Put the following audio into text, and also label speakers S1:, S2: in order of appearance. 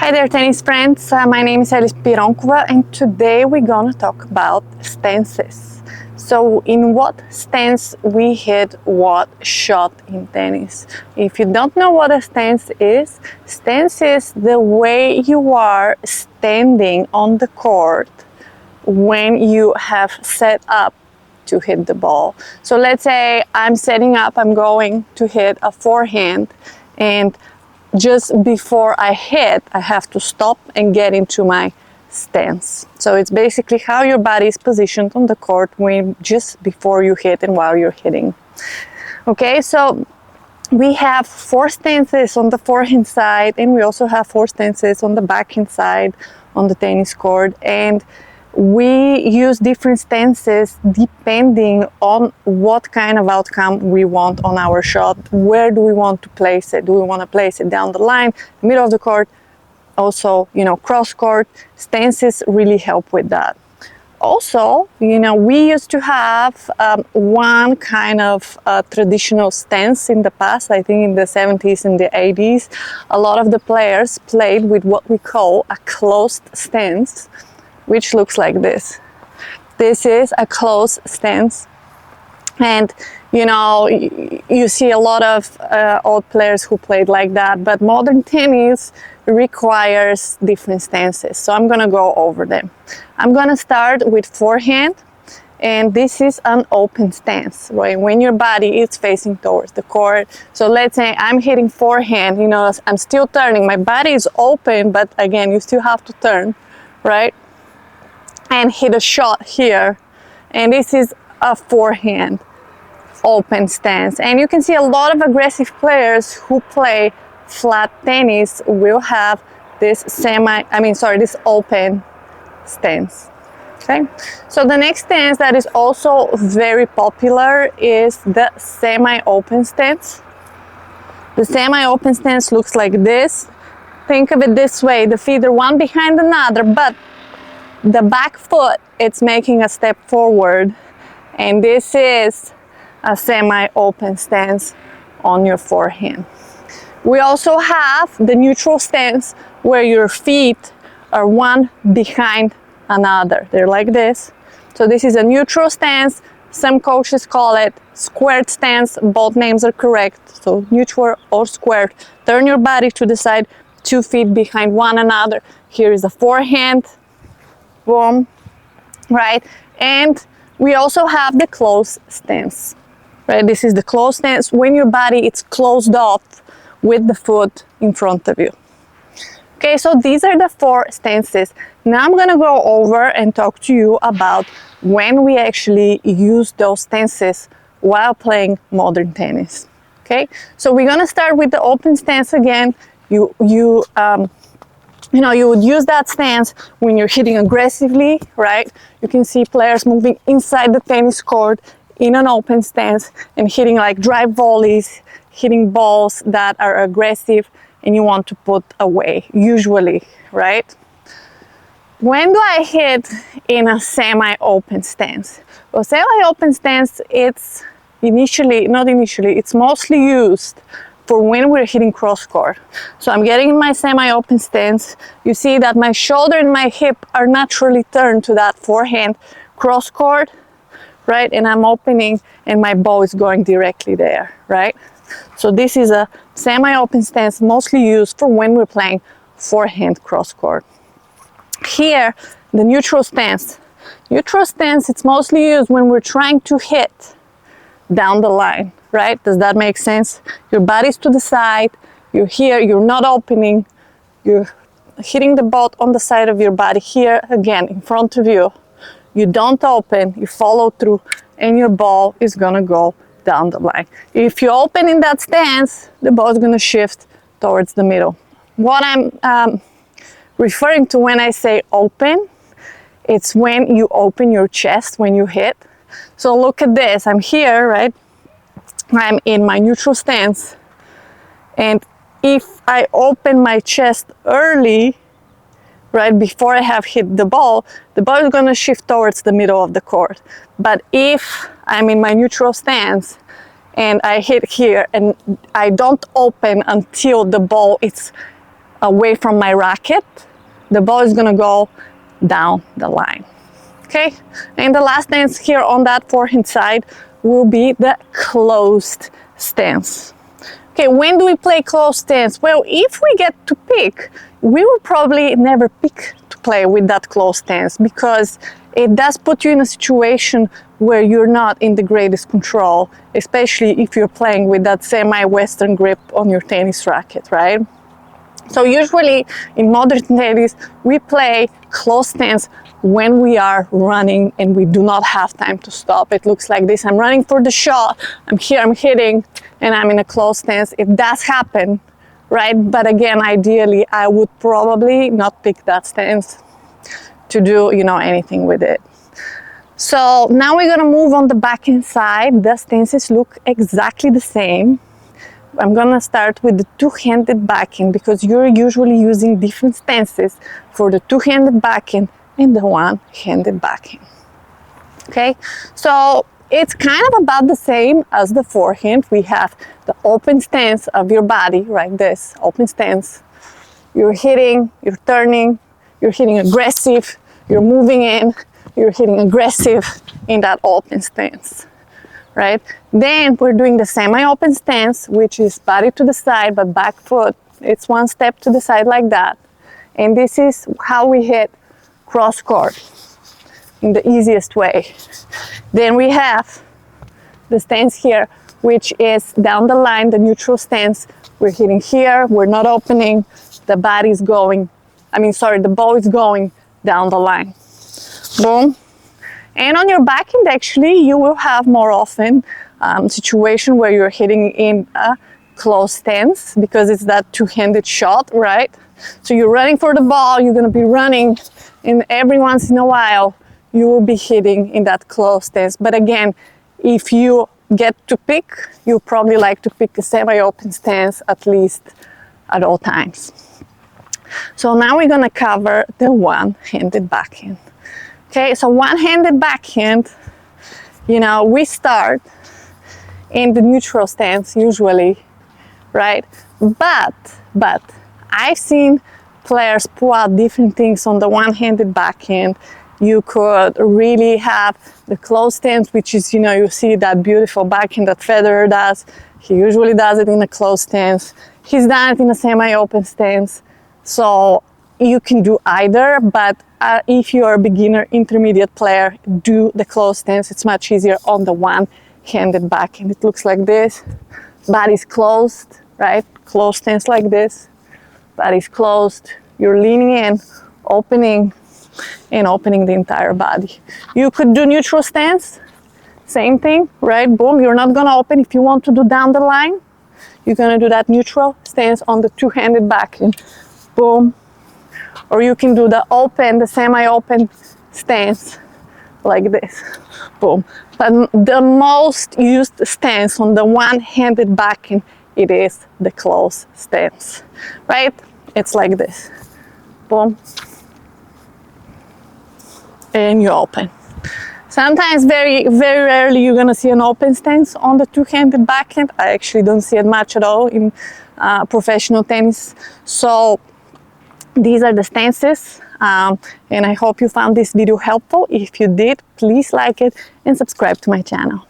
S1: Hi there, tennis friends. My name is Alice Pironkova, and today we're gonna talk about stances. So, in what stance we hit what shot in tennis. If you don't know what a stance is the way you are standing on the court when you have set up to hit the ball. So let's say I'm setting up, I'm going to hit a forehand, and just before I hit, I have to stop and get into my stance. So it's basically how your body is positioned on the court when just before you hit and while you're hitting. Okay, so we have 4 stances on the forehand side, and we also have 4 stances on the backhand side on the tennis court, and we use different stances depending on what kind of outcome we want on our shot. Where do we want to place it? Do we want to place it down the line, middle of the court, also, cross court? Stances really help with that. Also, we used to have one kind of traditional stance in the past. I think in the 70s and the 80s, a lot of the players played with what we call a closed stance, which looks like this. This is a closed stance, and you see a lot of old players who played like that, but modern tennis requires different stances, so I'm gonna go over them. I'm gonna start with forehand, and this is an open stance, right? When your body is facing towards the court. So let's say I'm hitting forehand, I'm still turning, my body is open, but again, you still have to turn, right? And hit a shot here, and this is a forehand open stance. And you can see a lot of aggressive players who play flat tennis will have this this open stance. Okay, so the next stance that is also very popular is the semi-open stance. The semi-open stance looks like this. Think of it this way: the feet are one behind another, but the back foot, it's making a step forward, and this is a semi-open stance on your forehand. We also have the neutral stance, where your feet are one behind another. They're like this. So this is a neutral stance. Some coaches call it squared stance. Both names are correct. So neutral or squared. Turn your body to the side, 2 feet behind one another. Here is the forehand. Boom, right? And we also have the closed stance, right? This is the closed stance when your body is closed off with the foot in front of you. Okay, so these are the 4 stances. Now I'm gonna go over and talk to you about when we actually use those stances while playing modern tennis. Okay, so we're gonna start with the open stance again. You would use that stance when you're hitting aggressively, right? You can see players moving inside the tennis court in an open stance and hitting like drive volleys, hitting balls that are aggressive and you want to put away, usually, right? When do I hit in a semi-open stance? Well, semi-open stance, it's mostly used for when we're hitting cross court. So I'm getting in my semi-open stance. You see that my shoulder and my hip are naturally turned to that forehand cross court, right? And I'm opening and my ball is going directly there, right? So this is a semi-open stance, mostly used for when we're playing forehand cross court. Here, the neutral stance. Neutral stance, it's mostly used when we're trying to hit down the line, right? Does that make sense? Your body's to the side, you're here, you're not opening, you're hitting the ball on the side of your body here, again, in front of you. You don't open, you follow through, and your ball is gonna go down the line. If you open in that stance, the ball is gonna shift towards the middle. What I'm referring to when I say open, it's when you open your chest when you hit. So look at this, I'm here, right? I'm in my neutral stance, and if I open my chest early, right, before I have hit the ball is going to shift towards the middle of the court. But if I'm in my neutral stance and I hit here and I don't open until the ball is away from my racket, the ball is gonna go down the line. Okay, and the last stance here on that forehand side will be the closed stance. Okay, when do we play closed stance? Well, if we get to pick, we will probably never pick to play with that closed stance, because it does put you in a situation where you're not in the greatest control, especially if you're playing with that semi-western grip on your tennis racket, right? So usually in modern tennis, we play closed stance when we are running and we do not have time to stop. It looks like this. I'm running for the shot, I'm here, I'm hitting, and I'm in a closed stance. It does happen, right? But again, ideally, I would probably not pick that stance to do, you know, anything with it. So now we're gonna move on the backhand side. The stances look exactly the same. I'm gonna start with the two-handed backhand, because you're usually using different stances for the two-handed backhand and the one-handed backhand. Okay, so it's kind of about the same as the forehand. We have the open stance of your body, right? This open stance. You're hitting, you're turning, you're hitting aggressive, you're moving in, you're hitting aggressive in that open stance. Right? Then we're doing the semi-open stance, which is body to the side, but back foot, it's one step to the side like that. And this is how we hit cross court in the easiest way. Then we have the stance here, which is down the line, the neutral stance. We're hitting here, we're not opening, the body's going, the ball is going down the line. Boom. And on your backhand, actually, you will have more often situation where you're hitting in a closed stance, because it's that two-handed shot, right? So you're running for the ball, you're gonna be running, and every once in a while, you will be hitting in that closed stance. But again, if you get to pick, you probably like to pick a semi-open stance, at least at all times. So now we're gonna cover the one-handed backhand. Okay, so one-handed backhand, you know, we start in the neutral stance usually, right? But I've seen players pull out different things on the one-handed backhand. You could really have the closed stance, which is, you know, you see that beautiful backhand that Federer does. He usually does it in a closed stance. He's done it in a semi-open stance. So you can do either, but if you're a beginner, intermediate player, do the closed stance. It's much easier on the one-handed backhand. It looks like this. Body's closed, right? Closed stance like this. Body's closed. You're leaning in, opening, and opening the entire body. You could do neutral stance. Same thing, right? Boom. You're not gonna open. If you want to do down the line, you're gonna do that neutral stance on the two-handed backhand. Boom. Or you can do the open, the semi-open stance like this. Boom. But the most used stance on the one-handed backhand, it is the closed stance, right? It's like this. Boom. And you open. Sometimes, very, very rarely, you're gonna see an open stance on the two-handed backhand. I actually don't see it much at all in professional tennis. So these are the stances, and I hope you found this video helpful. If you did, please like it and subscribe to my channel.